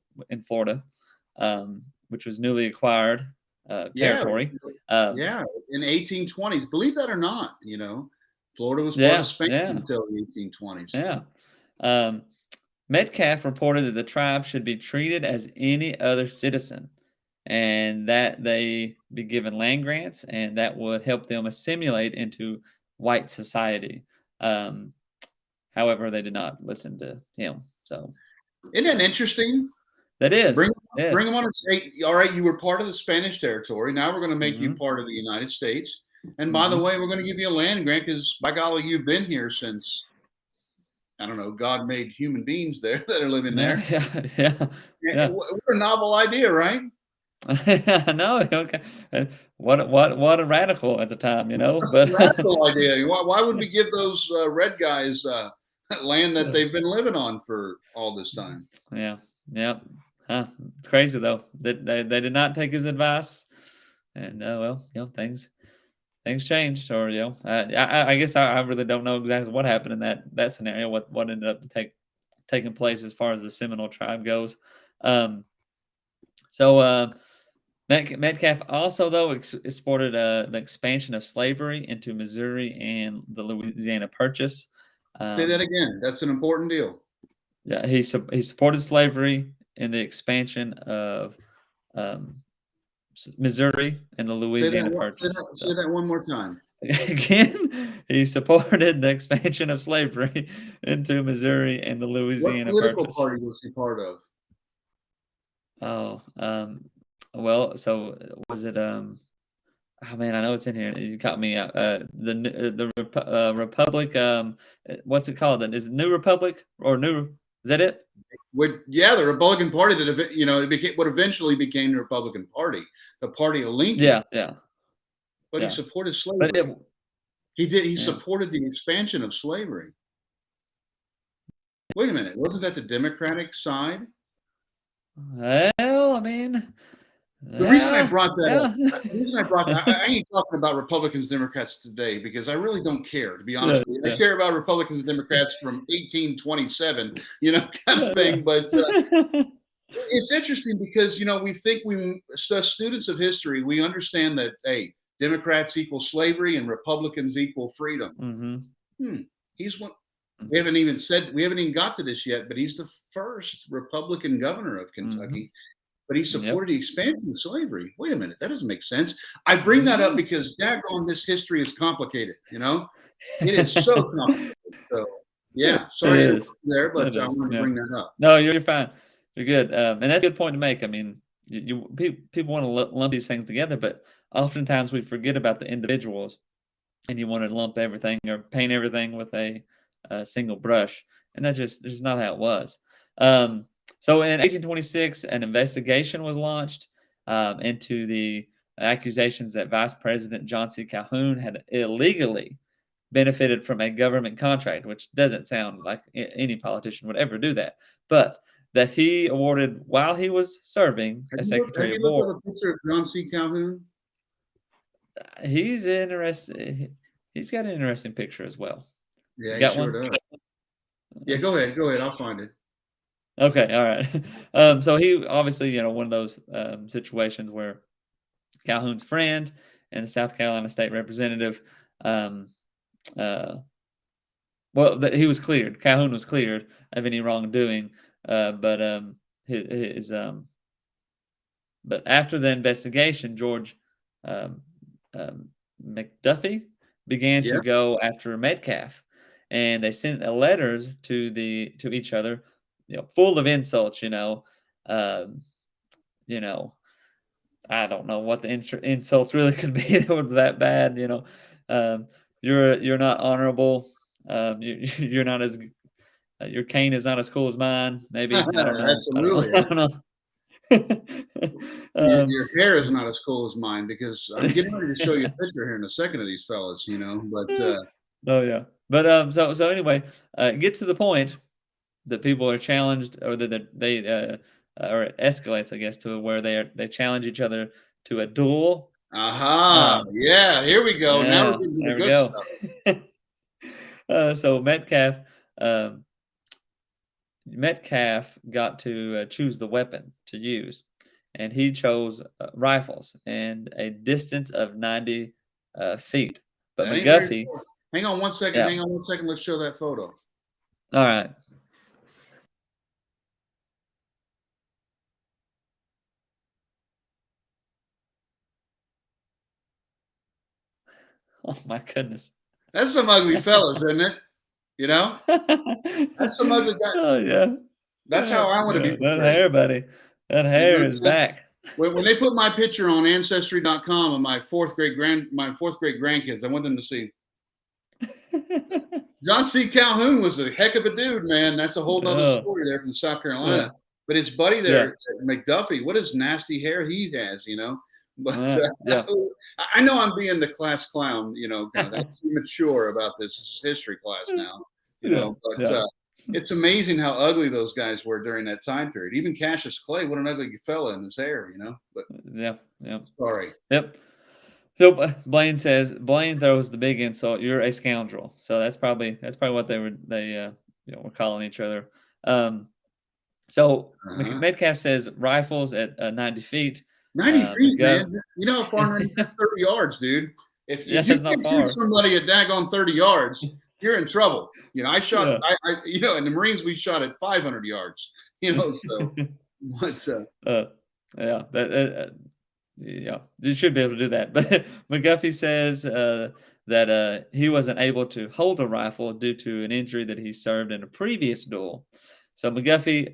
Florida, which was newly acquired Yeah, territory. Um, yeah, in 1820s. Believe that or not, Florida was part of Spain yeah. until the 1820s. Yeah. Um, Metcalfe reported that the tribe should be treated as any other citizen and that they be given land grants and that would help them assimilate into white society. Um, However, they did not listen to him. So Isn't that interesting? that is, Bring yes. them on a state. All right, you were part of the Spanish territory. Now we're going to make you Mhm. part of the United States. And by the Mhm. way, we're going to give you a land grant because, by golly, you've been here since, I don't know, God made human beings there that are living Yeah, there. yeah. Yeah. What a novel idea, right? I know. Okay. What a radical at the time, but Radical idea. Why would we give those red guys land that they've been living on for all this time? yeah. Yeah. Huh. It's crazy though. That they did not take his advice. And well, things changed, or I guess I really don't know exactly what happened in that scenario. What ended up taking place as far as the Seminole tribe goes. Um, so Metcalfe also though exported the expansion of slavery into Missouri and the Louisiana Purchase. Say that Um, again. That's an important deal. yeah, he supported slavery in the expansion of um, Missouri and the Say that. Louisiana Say Purchase. that. So Say that one more time. again, he supported the expansion of slavery into Missouri and the What Louisiana political Purchase. party was he part of? Oh, well, so was it oh man, I know it's in here. You caught me out. Republic. What's it called? Then is it New Republic or New? Is that it? Yeah, the Republican Party that it became what eventually became the Republican Party, the party of Lincoln. Yeah. But he supported But slavery. He did. He yeah. supported the expansion of slavery. Wait a minute, wasn't that the Democratic side? Well, I mean, The reason I brought that yeah. up, the reason I brought that, I ain't talking about Republicans, Democrats today because I really don't care, to be honest with you. I care about Republicans and Democrats from 1827, kind of thing. But it's interesting because we think as students of history, we understand that Democrats equal slavery and Republicans equal freedom. Mm-hmm. He's one. We haven't even got to this yet, but he's the first Republican governor of Kentucky. But he supported the expansion of slavery. Wait a minute, that doesn't make sense. I bring that up because daggone, this history is complicated. It is so complicated. So yeah, sorry there, but I want to bring that up. No, you're fine. You're good, and that's a good point to make. I mean, people want to lump these things together, but oftentimes we forget about the individuals, and you want to lump everything or paint everything with a single brush, and that's just not how it was. So in 1826, an investigation was launched into the accusations that Vice President John C. Calhoun had illegally benefited from a government contract, which doesn't sound like any politician would ever do that, but that he awarded while he was serving as Secretary of War. Have you looked at a picture of John C. Calhoun? He's interesting. He's got an interesting picture as well. Yeah, You got he sure one? does. Yeah, go ahead. I'll find it. Okay, all right. So he obviously, one of those situations where Calhoun's friend and the South Carolina state representative, he was cleared. Calhoun was cleared of any wrongdoing, but but after the investigation, George McDuffie began to go after Metcalfe, and they sent letters to each other, full of insults. I don't know what the insults really could be that was that bad. You're not honorable. You're not as your cane is not as cool as mine. Maybe I don't know. Absolutely. I don't know. Your hair is not as cool as mine because I'm getting ready to show you a picture here in a second of these fellas, but oh yeah. But so anyway, get to the point that people are challenged, or that or it escalates, I guess, to where they challenge each other to a duel. aha, yeah, here we go. Now we're Yeah, getting to the there we good go. stuff. So um, Metcalfe got to choose the weapon to use, and he chose rifles and a distance of 90 feet. But That ain't very McGuffey, far. Hang on one second. yeah, Hang on one second. Let's show that photo. all right. Oh my goodness. That's some ugly fellas, isn't it? You know, that's some ugly guy. Oh yeah. That's how I want to be Yeah, that portrayed. hair, buddy. That You know hair what is I'm saying? back. When they put my picture on Ancestry.com of my fourth grade grandkids, I want them to see John C. Calhoun was a heck of a dude, man. That's a whole nother Oh, story there from South yeah, Carolina. But his buddy yeah, there, McDuffie, what is nasty hair he has, But yeah. I know I'm being the class clown, kind of that's immature about this. This is history class now, Yeah, But yeah, it's amazing how ugly those guys were during that time period. Even Cassius Clay, what an ugly fella in his hair, But yeah, yeah. sorry. Yep. So Blaine throws the big insult. You're a scoundrel. So that's probably what were calling each other. So Uh-huh. Metcalfe says rifles at 90 feet. 90 feet, McGuff, man. You know how far 90, that's 30 yards, dude. If yeah, you that's not can shoot far. somebody at daggone 30 yards, you're in trouble. I shot, Yeah. in the Marines, we shot at 500 yards, so what's Yeah, yeah, you should be able to do that. But McGuffey says that he wasn't able to hold a rifle due to an injury that he served in a previous duel. So McDuffie,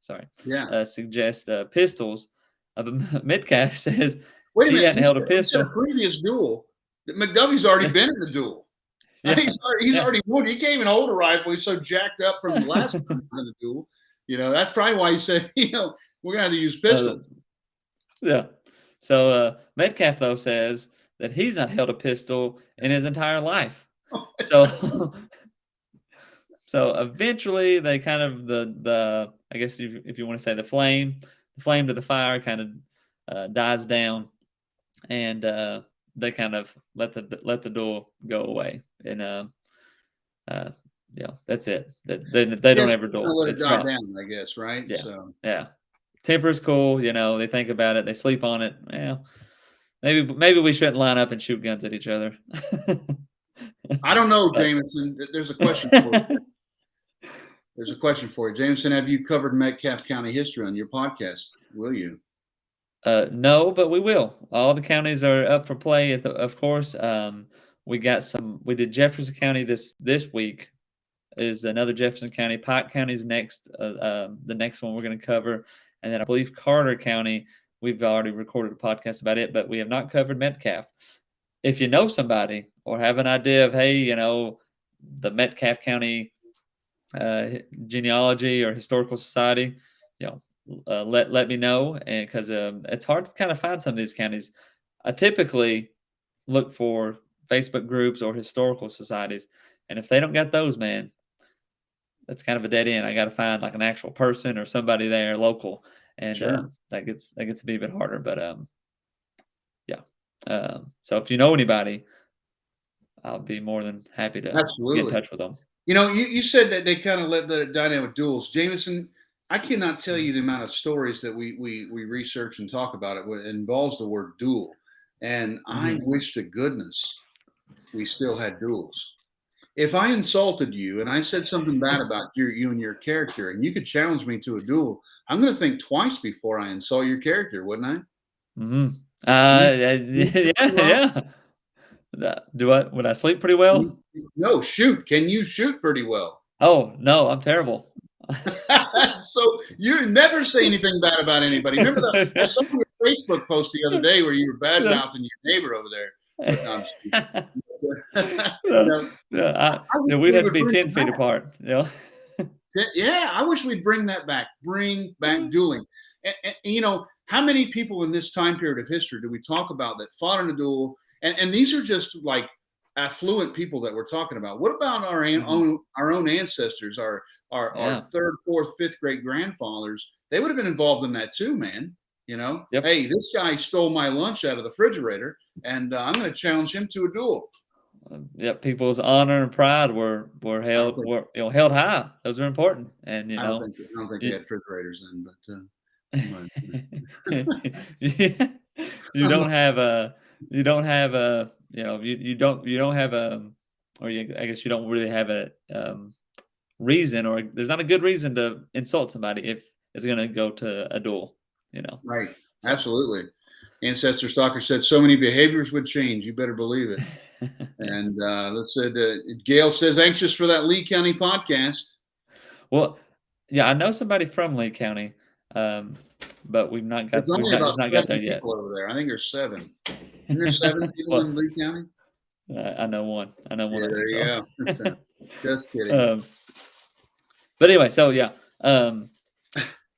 sorry, yeah. suggests pistols. But Metcalfe says Wait a he minute. hadn't held a You said a pistol. previous duel. McDuffie's already been in the duel. Yeah, He's yeah. already wounded. He can't even hold a rifle. He's so jacked up from the last time he was in the duel. That's probably why he said, we're going to have to use pistols. Yeah. So Metcalfe though says that he's not held a pistol in his entire life. So so eventually they kind of the I guess if you want to say the flame to the fire kind of dies down, and they kind of let the duel go away, and that's it. They don't ever duel. Let it It's die dropped. down, I guess, right? Yeah. So Yeah. Temper's cool, they think about it, they sleep on it. Well, maybe we shouldn't line up and shoot guns at each other. I don't know, But Jameson. There's a question for you. There's a question for you. Jameson, have you covered Metcalfe County history on your podcast? Will you? No, but we will. All the counties are up for play of course. We did Jefferson County this week. Is another Jefferson County. Pike County's next, the next one we're going to cover. And then I believe Carter County, we've already recorded a podcast about it, but we have not covered Metcalfe. If you know somebody or have an idea of, hey, the Metcalfe County Genealogy or Historical Society, let me know. And because it's hard to kind of find some of these counties. I typically look for Facebook groups or historical societies. And if they don't got those, man, that's kind of a dead end. I got to find like an actual person or somebody there local, and Sure. that gets to be a bit harder. But yeah. So if you know anybody, I'll be more than happy to get in Absolutely. touch with them. You said that they kind of let the dynamic duels. Jameson, I cannot tell you the amount of stories that we research and talk about it. It involves the word duel, and I wish to goodness we still had duels. If I insulted you and I said something bad about you and your character, and you could challenge me to a duel, I'm going to think twice before I insult your character, wouldn't I? Mm-hmm. You Yeah. Would I sleep pretty well? No, shoot. Can you shoot pretty well? Oh no, I'm terrible. So you never say anything bad about anybody. Remember I saw your Facebook post the other day where you were bad mouthing your neighbor over there. Yeah, we'd have to be 10 feet apart. Yeah, I wish we'd bring that back. Bring back dueling. And how many people in this time period of history do we talk about that fought in a duel? And these are just like affluent people that we're talking about. What about our own ancestors, our third, fourth, fifth great grandfathers? They would have been involved in that too, man. Yep. Hey, this guy stole my lunch out of the refrigerator, and I'm going to challenge him to a duel. Yep, people's honor and pride were held held high. Those are important, and I don't think they had refrigerators then, yeah, you don't have a you don't have a you don't have a I guess you don't really have a reason, or there's not a good reason to insult somebody if it's going to go to a duel. Right. So. Absolutely. Ancestor Stalker said so many behaviors would change. You better believe it. And let's say Gail says anxious for that Lee County podcast. Well, yeah, I know somebody from Lee County, but we've not got. It's only about just not got there yet. People over there. I think there's 7. Isn't there 7 people in Lee County? I know one. I know one. Yeah, there you go. Just kidding. But anyway, so yeah,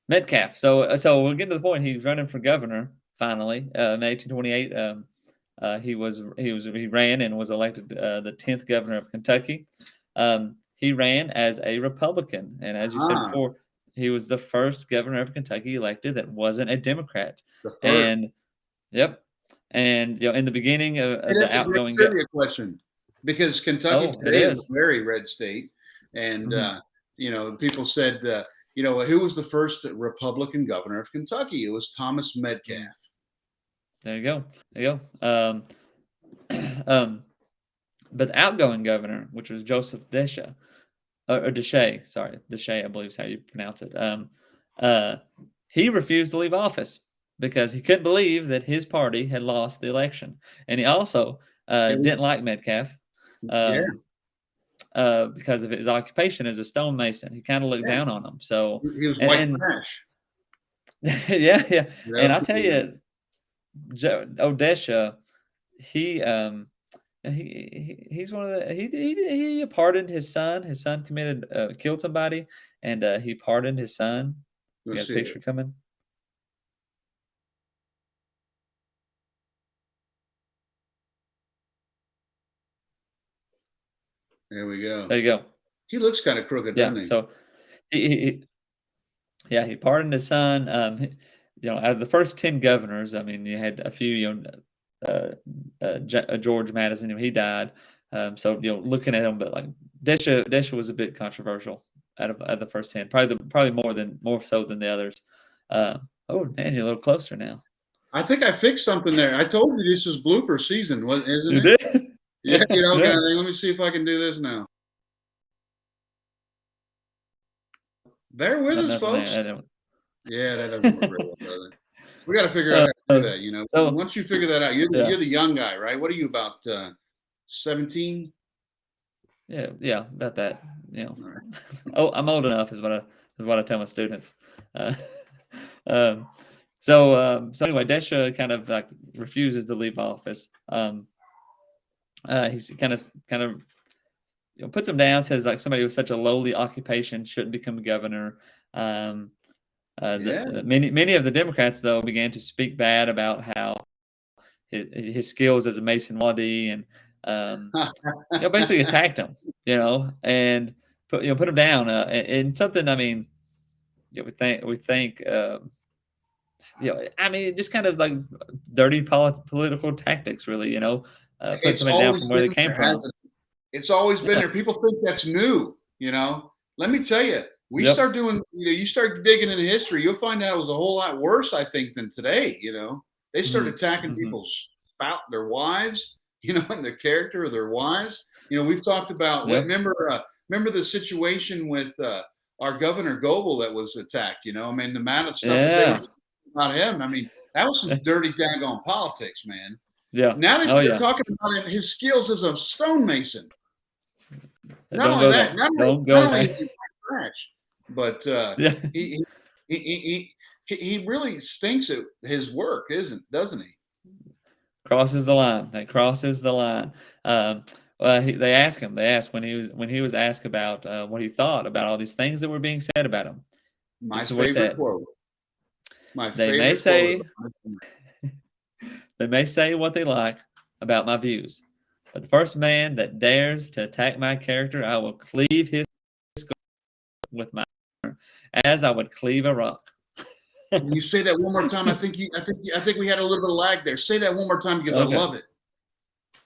Metcalfe. So we'll get to the point. He's running for governor finally in 1828. He ran and was elected the 10th governor of Kentucky. He ran as a Republican, and as you said before, he was the first governor of Kentucky elected that wasn't a Democrat. And yep, and in the beginning of the outgoing trivia question, because Kentucky today is a very red state, and people said who was the first Republican governor of Kentucky? It was Thomas Metcalfe. There you go. But the outgoing governor, which was Joseph Desha, or Deshay, sorry, Deshay, I believe is how you pronounce it. He refused to leave office because he couldn't believe that his party had lost the election, and he also didn't like Metcalfe because of his occupation as a stonemason. He kind of looked down on him. So he was white trash. Yeah. And I'll tell you, Odesha, he's one of the he pardoned his son. His son killed somebody, and he pardoned his son. You got a picture coming? There we go. There you go. He looks kind of crooked, doesn't he? So he pardoned his son. Out of the first 10 governors, I mean, you had a few, George Madison, he died. So looking at him, but like Desha was a bit controversial out of the first 10, probably more so than the others. Oh man, you're a little closer now. I think I fixed something there. I told you this is blooper season, isn't it? You did? Yeah, let me see if I can do this now. Bear with us, folks. Yeah, that doesn't work very well, does it? We got to figure out how to do that. So once you figure that out, you're the young guy, right? What are you, about 17? Yeah, about that. Right. Oh, I'm old enough is what I tell my students. So anyway, Desha kind of like refuses to leave office. He's kind of puts him down, says like somebody with such a lowly occupation shouldn't become governor. Many of the Democrats, though, began to speak bad about how his skills as a Mason Wadi, and basically attacked him, and put him down. And something, I mean, we think, I mean, just kind of like dirty political tactics, really, put somebody down from where they came from. It's always been there. People think that's new, Let me tell you, start doing, you start digging into history, you'll find out it was a whole lot worse, I think, than today. They started attacking people's their wives, and the character of their wives. We've talked about, remember the situation with our Governor Goebel that was attacked, I mean, the amount of stuff that they about him. I mean, that was some dirty daggone politics, man. Yeah. Now they start talking about his skills as a stonemason. Not only that, not only is he trash, but he really stinks at his work, doesn't he? Crosses the line. That crosses the line. They asked him. They asked when he was asked about what he thought about all these things that were being said about him. My This is what he favorite said. quote. My They may favorite quote. say they may say what they like about my views, but the first man that dares to attack my character, I will cleave his skull with my hammer, as I would cleave a rock. Can you say that one more time? I think we had a little bit of lag there. Say that one more time because I Okay. love it.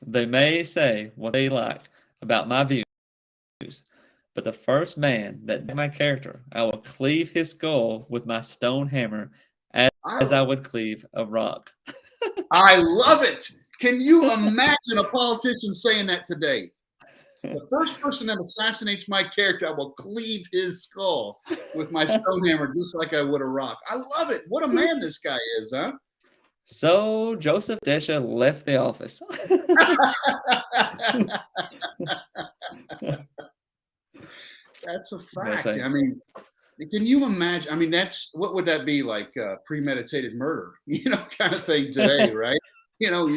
They may say what they like about my views, but the first man that my character, I will cleave his skull with my stone hammer, as I would cleave a rock. I love it. Can you imagine a politician saying that today? The first person that assassinates my character, I will cleave his skull with my stone hammer, just like I would a rock. I love it. What a man this guy is, huh? So Joseph Desha left the office. That's a Yes, fact. I mean, can you imagine? I mean, that's what would that be like? Premeditated murder, kind of thing today, right? You know.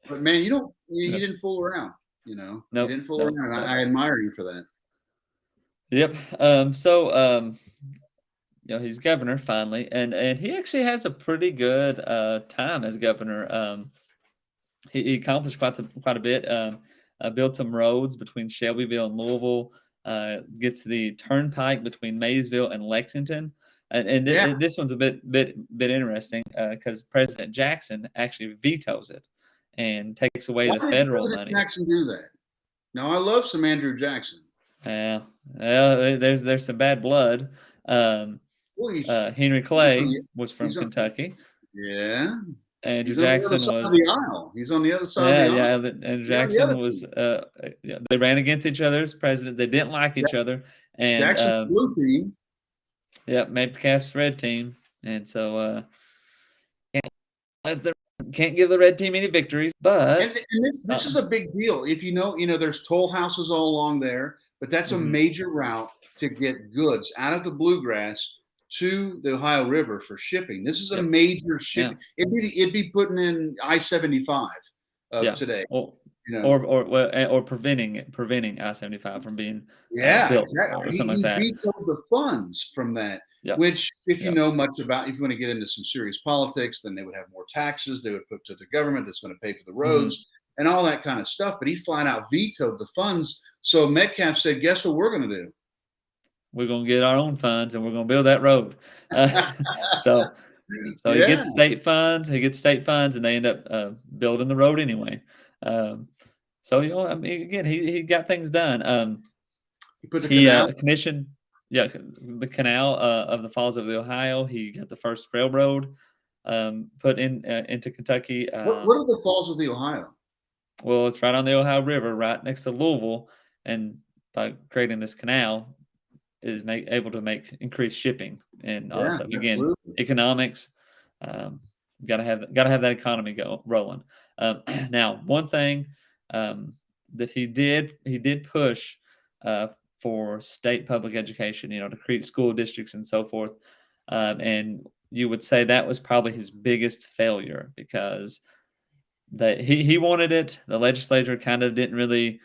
But man, he didn't fool around. He Nope, didn't fool nope, around. nope. I admire you for that. Yep. He's governor finally, and he actually has a pretty good time as governor. He accomplished quite a bit. Built some roads between Shelbyville and Louisville. Gets the turnpike between Maysville and Lexington. Yeah. This one's a bit interesting because President Jackson actually vetoes it and takes away Why the did federal President money. Jackson do that? Now I love some Andrew Jackson. Yeah, there's some bad blood. Well, Henry Clay was from Kentucky. Yeah. Andrew He's on the other Jackson side of was. the aisle. He's on the other side of the aisle. Andrew You're on the other Jackson was. They ran against each other as presidents. They didn't like each other, and Jackson's blue team. yeah, Metcalfe's red team, and so can't give the red team any victories. But And this is a big deal. If there's toll houses all along there, but that's a major route to get goods out of the bluegrass to the Ohio River for shipping. This is a major shipping. Yeah. It'd be putting in I-75 of today. Or preventing I-75 from being built, exactly. or something like that. He vetoed the funds from that. Yep. Which, if you know much about, if you want to get into some serious politics, then they would have more taxes they would put to the government that's going to pay for the roads and all that kind of stuff. But he flat out vetoed the funds. So Metcalfe said, "Guess what we're going to do? We're going to get our own funds and we're going to build that road." So he gets state funds. And they end up building the road anyway. I mean, again, he got things done. He put the canal. Commissioned, the canal of the Falls of the Ohio. He got the first railroad put into Kentucky. What are the Falls of the Ohio? Well, it's right on the Ohio River, right next to Louisville, and by creating this canal, is able to make increased shipping and all that stuff. Again, absolutely. Economics. Got to have that economy rolling. Now, one thing that he did push for state public education, to create school districts and so forth. And you would say that was probably his biggest failure because he wanted it. The legislature kind of didn't really.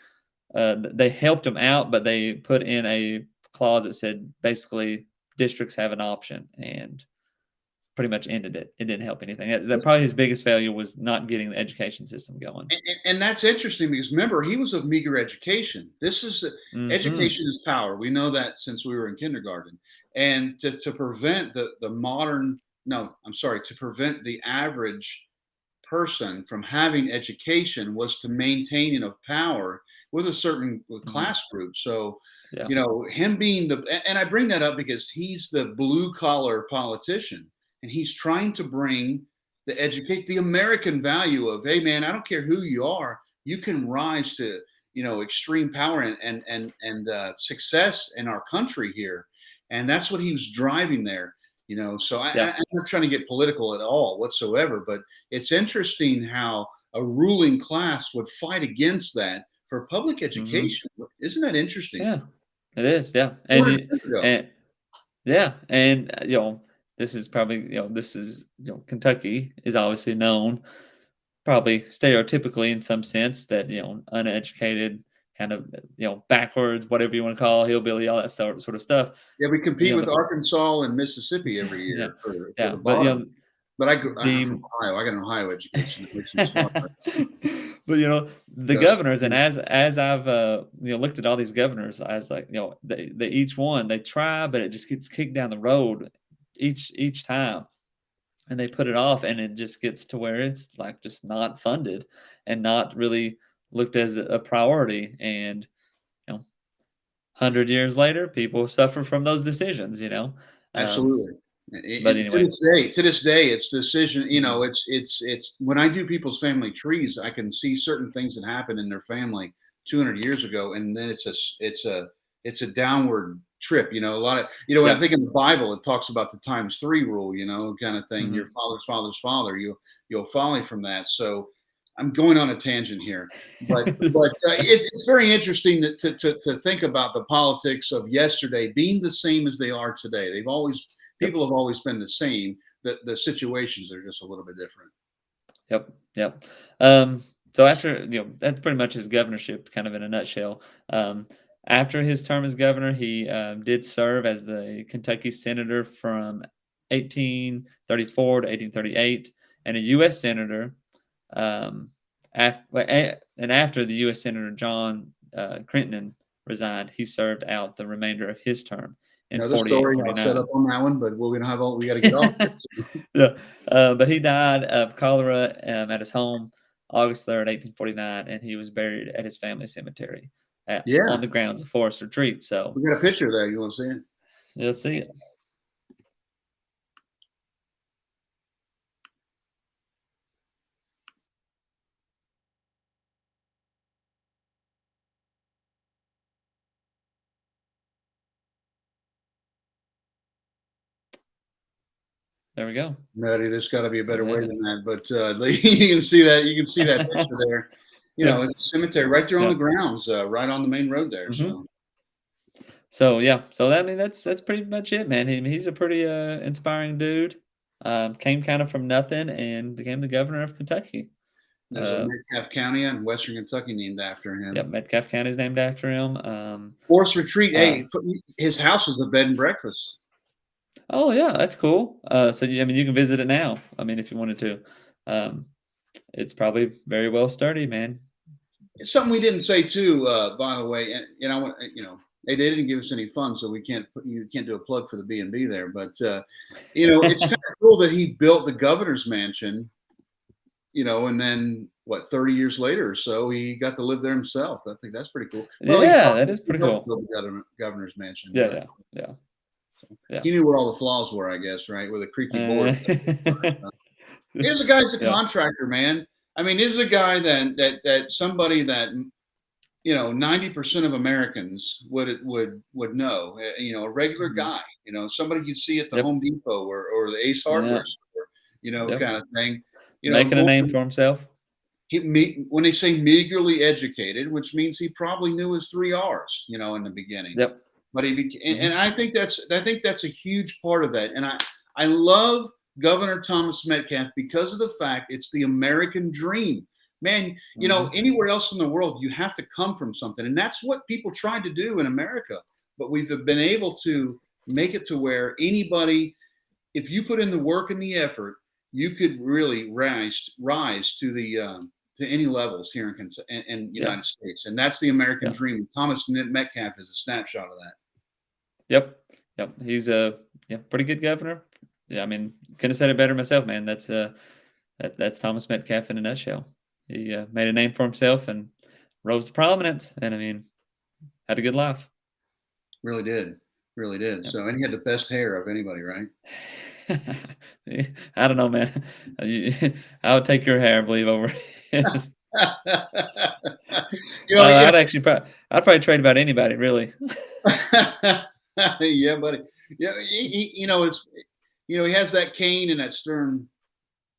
They helped him out, but they put in a clause that said basically districts have an option and pretty much ended it. It didn't help anything. That probably his biggest failure was not getting the education system going. And that's interesting because remember, he was of meager education. This is education is power. We know that since we were in kindergarten. And to prevent to prevent the average person from having education was to maintain enough power with a certain class group. So, him being and I bring that up because he's the blue collar politician. And he's trying to bring educate the American value of, hey man, I don't care who you are, you can rise to extreme power and success in our country here, and that's what he was driving there. So I'm not trying to get political at all whatsoever, but it's interesting how a ruling class would fight against that for public education. Isn't that interesting? Yeah, it is. Yeah, this is probably, Kentucky is obviously known probably stereotypically in some sense that, uneducated, kind of, backwards, whatever you want to call hillbilly, all that sort of stuff. Yeah, we compete with The Arkansas and Mississippi every yeah, year for yeah, the but bottom. But I'm the from Ohio. I got an Ohio education that makes me smart. but the Just governors, and as I've looked at all these governors, I was like, they each one they try, but it just gets kicked down the road each time, and they put it off, and it just gets to where it's like just not funded and not really looked as a priority. And 100 years later, people suffer from those decisions. Um, absolutely. but And anyway, to this day, it's decision. mhm, It's when I do people's family trees, I can see certain things that happened in their family 200 years ago, and then it's a downward trip. A lot of when I yeah, think in the Bible, it talks about the times three rule. Kind of thing. Your mhm. father's father's father. You'll follow from that. So I'm going on a tangent here, but it's very interesting to think about the politics of yesterday being the same as they are today. Yep. People have always been the same. The situations are just a little bit different. Yep, yep. So after, that's pretty much his governorship, kind of in a nutshell. After his term as governor, he did serve as the Kentucky senator from 1834 to 1838, and a U.S. senator. And after the U.S. Senator John Crittenden resigned, he served out the remainder of his term in Another 48 and story. I'll set 49. up on that one, but we got to get off this. Yeah, but he died of cholera at his home August 3rd, 1849, and he was buried at his family cemetery on Yeah, the grounds of Forest Retreat. So we got a picture there. You want to see it? you'll see it. There we go. Maddie, there's got to be a better way Yeah, than that. But you can see that. You can see that picture there. yeah, It's a cemetery right there on yeah. the grounds, right on the main road there. hmm So So yeah, so I mean that's pretty much it, man. He's a pretty inspiring dude. Came kind of from nothing and became the governor of Kentucky. there's a Uh, Metcalfe County in Western Kentucky named after yep, him. Metcalfe County is named after him. Forest Retreat. Uh, Hey, his house is a bed and breakfast. Oh yeah, that's cool. So I mean, you can visit it now. I mean, if you wanted to, um, it's probably very well sturdy, man. It's something we didn't say too, by the way. And they didn't give us any funds, so you can't do a plug for the B&B there. But it's kind of cool that he built the governor's mansion. And then what, 30 years later or so, he got to live there himself. I think that's pretty cool. Well, Yeah, that is he pretty helped cool. build the governor's mansion, Yeah, but yeah, yeah, yeah. he knew where all the flaws were, I guess, right? With a creaky board. Here's a guy's a yeah. contractor, man. I mean, this is a guy that somebody that 90% of Americans would know. A regular Mhm. guy. Somebody you see at the Yep. Home Depot or the Ace Yeah. Hardware store. Yep. Kind of thing. Making a name for himself. When they say meagerly educated, which means he probably knew his 3 R's, in the beginning. Yep. But hmm and I think that's a huge part of that. And I love Governor Thomas Metcalfe because of the fact it's the American dream. Man, hmm anywhere else in the world, you have to come from something. And that's what people tried to do in America. But we've been able to make it to where anybody, if you put in the work and the effort, you could really rise to the to any levels here in Yeah. United States. And that's the American Yeah. dream. Thomas Metcalfe is a snapshot of that. Yep. Yep. He's a pretty good governor. Yeah, I mean, couldn't have said it better myself, man. That's Thomas Metcalfe in a nutshell. He made a name for himself and rose to prominence, and I mean, had a good life. Really did. Really did. Yep. So, and he had the best hair of anybody, right? I don't know, man. I would take your hair, I believe, over his. Yeah. I'd probably trade about anybody, really. Yeah, buddy. Yeah, he has that cane and that stern,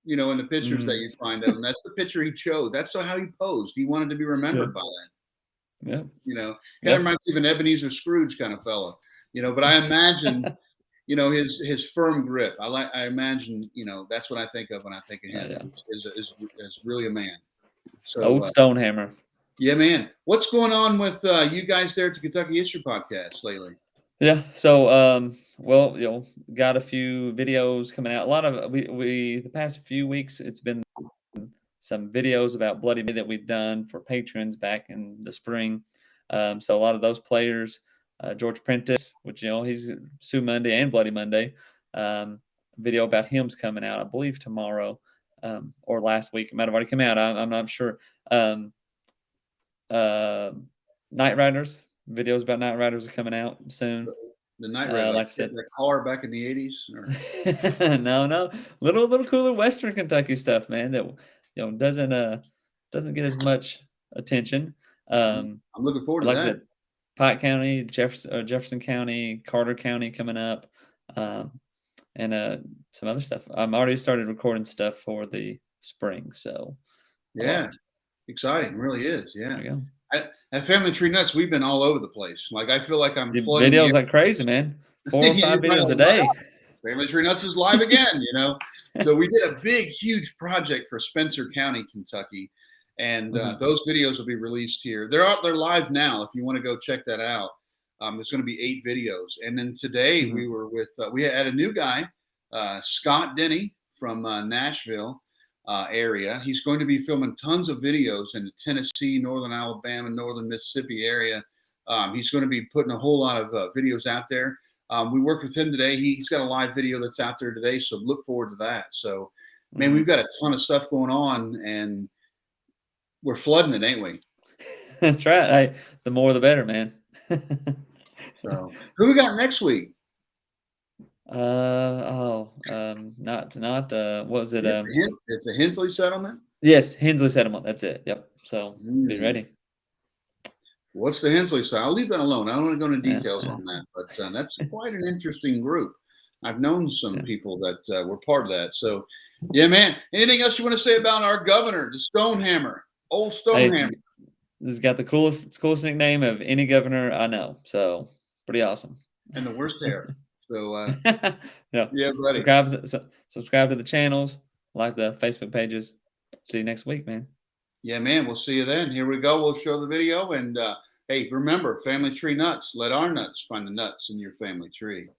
in the pictures that Mm, you find of him. That's the picture he chose. That's how he posed. He wanted to be yeah, remembered by that. yeah, Kind of yeah. reminds me of an Ebenezer Scrooge kind of fella. But I imagine you know, his firm grip. I imagine, you know, that's what I think of when I think of him. Yeah. Is really a man. So Old Stonehammer. yeah, man. What's going on with you guys there at the Kentucky History Podcast lately? Yeah. So, well, you know, got a few videos coming out. A lot of we the past few weeks, it's been some videos about Bloody May that we've done for patrons back in the spring. So a lot of those players, George Prentice, which, you know, he's Sue Monday and Bloody Monday. Video about him's coming out, I believe tomorrow, or last week. It might have already come out. I'm not sure. Uh, Night Riders, videos about Night Riders are coming out soon. The Night Rider, like I said, that car back in the 80s? no, little cooler Western Kentucky stuff, man. That, you know, doesn't get as much attention. I'm looking forward to Like I that. said, Pike County, Jefferson County, Carter County coming up, and some other stuff. I'm already started recording stuff for the spring, so Yeah, exciting, it really is. there Yeah. you go. At Family Tree Nuts, we've been all over the place. Like I feel like I'm floating Videos like crazy, man. 4 or 5 You're videos a right. day. Family Tree Nuts is live again, you know. So we did a big, huge project for Spencer County, Kentucky, and those videos will be released here. They're live now. If you want to go check that out, there's going to be 8 videos. And then today we were with we had a new guy, Scott Denny from Nashville area. He's going to be filming tons of videos in the Tennessee, Northern Alabama, Northern Mississippi area. He's going to be putting a whole lot of videos out there. We worked with him today. He's got a live video that's out there today, so look forward to that. So, man, we've got a ton of stuff going on, and we're flooding it, ain't we? That's right. Hey, the more the better, man. So, who we got next week? Not what was it? It's the Hensley settlement. Yes, Hensley settlement. That's it. Yep. So be ready. What's the Hensley side? I'll leave that alone. I don't want to go into details on that, but that's quite an interesting group. I've known some people that were part of that. So, yeah, man. Anything else you want to say about our governor, the Stonehammer, old Stonehammer? Hey, this has got the coolest nickname of any governor I know. So pretty awesome. And the worst hair. So, yeah, buddy. Subscribe to the channels, like the Facebook pages. See you next week, man. Yeah, man. We'll see you then. Here we go. We'll show the video. And hey, remember, Family Tree Nuts. Let our nuts find the nuts in your family tree.